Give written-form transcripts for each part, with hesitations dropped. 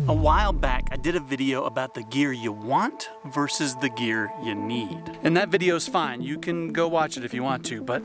A while back, I did a video about the gear you want versus the gear you need. And that video's fine. You can go watch it if you want to, but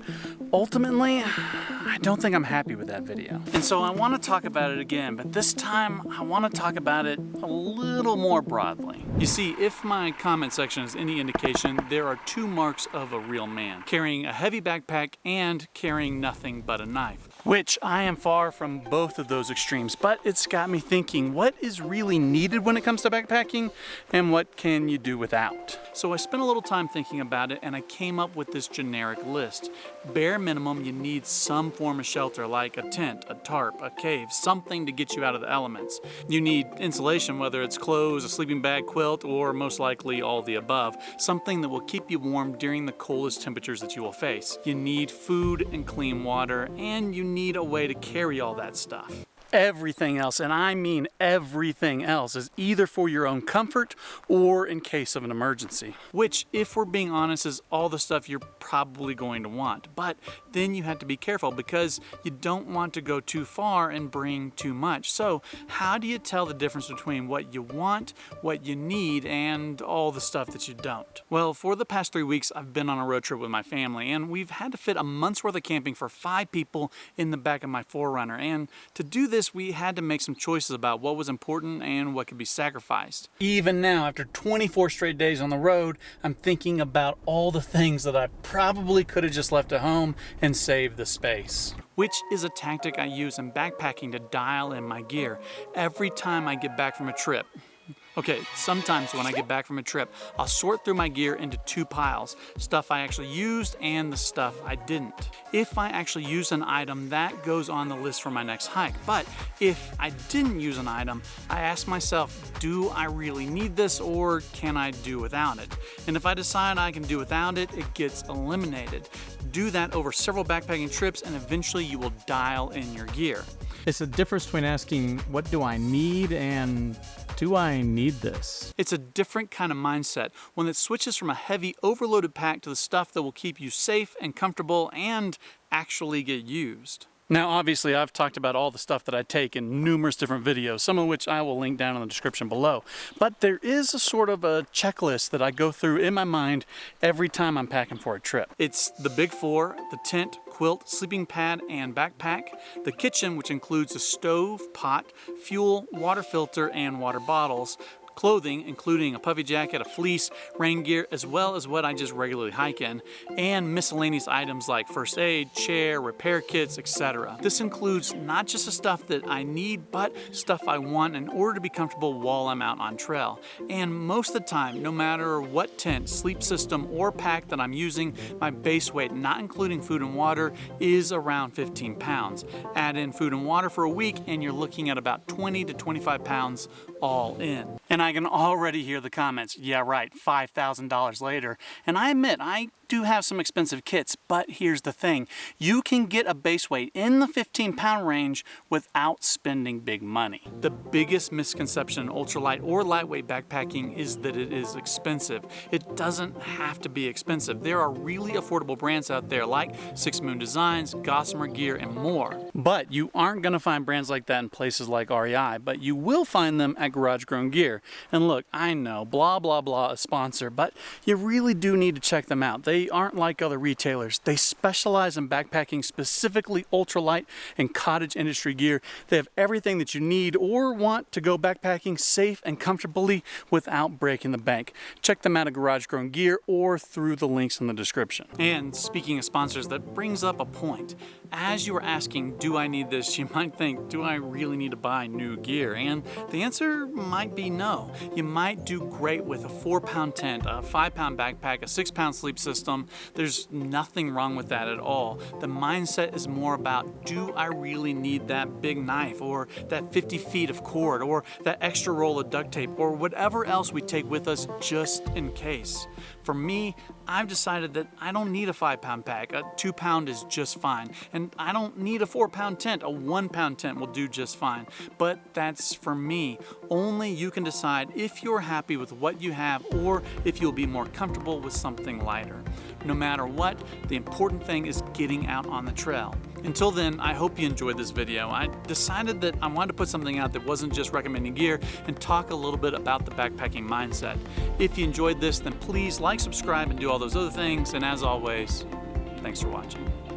ultimately, I don't think I'm happy with that video. And so I want to talk about it again, but this time I want to talk about it a little more broadly. You see, if my comment section is any indication, there are two marks of a real man: carrying a heavy backpack and carrying nothing but a knife. Which I am far from both of those extremes, but it's got me thinking, what is really needed when it comes to backpacking and what can you do without? So I spent a little time thinking about it and I came up with this generic list. Bare minimum, you need some form of shelter like a tent, a tarp, a cave, something to get you out of the elements. You need insulation, whether it's clothes, a sleeping bag, quilt, or most likely all the above. Something that will keep you warm during the coldest temperatures that you will face. You need food and clean water, and you need a way to carry all that stuff. Everything else, and I mean everything else, is either for your own comfort or in case of an emergency. Which, if we're being honest, is all the stuff you're probably going to want. But then you have to be careful because you don't want to go too far and bring too much. So how do you tell the difference between what you want, what you need, and all the stuff that you don't? Well, for the past 3 weeks, I've been on a road trip with my family, and we've had to fit a month's worth of camping for 5 people in the back of my 4Runner. And to do this, we had to make some choices about what was important and what could be sacrificed. Even now, after 24 straight days on the road, I'm thinking about all the things that I probably could have just left at home and saved the space. Which is a tactic I use in backpacking to dial in my gear every time I get back from a trip. Okay, sometimes when I get back from a trip, I'll sort through my gear into 2 piles, stuff I actually used and the stuff I didn't. If I actually use an item, that goes on the list for my next hike. But if I didn't use an item, I ask myself, do I really need this or can I do without it? And if I decide I can do without it, it gets eliminated. Do that over several backpacking trips and eventually you will dial in your gear. It's the difference between asking, what do I need, and do I need this? It's a different kind of mindset, one that switches from a heavy, overloaded pack to the stuff that will keep you safe and comfortable and actually get used. Now, obviously, I've talked about all the stuff that I take in numerous different videos, some of which I will link down in the description below. But there is a sort of a checklist that I go through in my mind every time I'm packing for a trip. It's the big 4, the tent, quilt, sleeping pad, and backpack, the kitchen, which includes a stove, pot, fuel, water filter, and water bottles, clothing, including a puffy jacket, a fleece, rain gear, as well as what I just regularly hike in, and miscellaneous items like first aid, chair, repair kits, etc. This includes not just the stuff that I need, but stuff I want in order to be comfortable while I'm out on trail. And most of the time, no matter what tent, sleep system, or pack that I'm using, my base weight, not including food and water, is around 15 pounds. Add in food and water for a week, and you're looking at about 20 to 25 pounds all in. And I can already hear the comments, yeah right, $5,000 later. And I admit, I do have some expensive kits, but here's the thing. You can get a base weight in the 15-pound range without spending big money. The biggest misconception in ultralight or lightweight backpacking is that it is expensive. It doesn't have to be expensive. There are really affordable brands out there like Six Moon Designs, Gossamer Gear, and more. But you aren't gonna find brands like that in places like REI, but you will find them at Garage Grown Gear. And look, I know, blah, blah, blah, a sponsor, but you really do need to check them out. They aren't like other retailers. They specialize in backpacking, specifically ultralight and cottage industry gear. They have everything that you need or want to go backpacking safe and comfortably without breaking the bank. Check them out at Garage Grown Gear or through the links in the description. And speaking of sponsors, that brings up a point. As you are asking, do I need this? You might think, do I really need to buy new gear? And the answer might be no. You might do great with a 4-pound tent, a 5-pound backpack, a 6-pound sleep system. There's nothing wrong with that at all. The mindset is more about, do I really need that big knife or that 50 feet of cord or that extra roll of duct tape or whatever else we take with us just in case. For me, I've decided that I don't need a 5-pound pack. A 2-pound is just fine. And I don't need a 4-pound tent. A 1-pound tent will do just fine. But that's for me. Only you can decide if you're happy with what you have or if you'll be more comfortable with something lighter. No matter what, the important thing is getting out on the trail. Until then, I hope you enjoyed this video. I decided that I wanted to put something out that wasn't just recommending gear and talk a little bit about the backpacking mindset. If you enjoyed this, then please like, subscribe, and do all those other things. And as always, thanks for watching.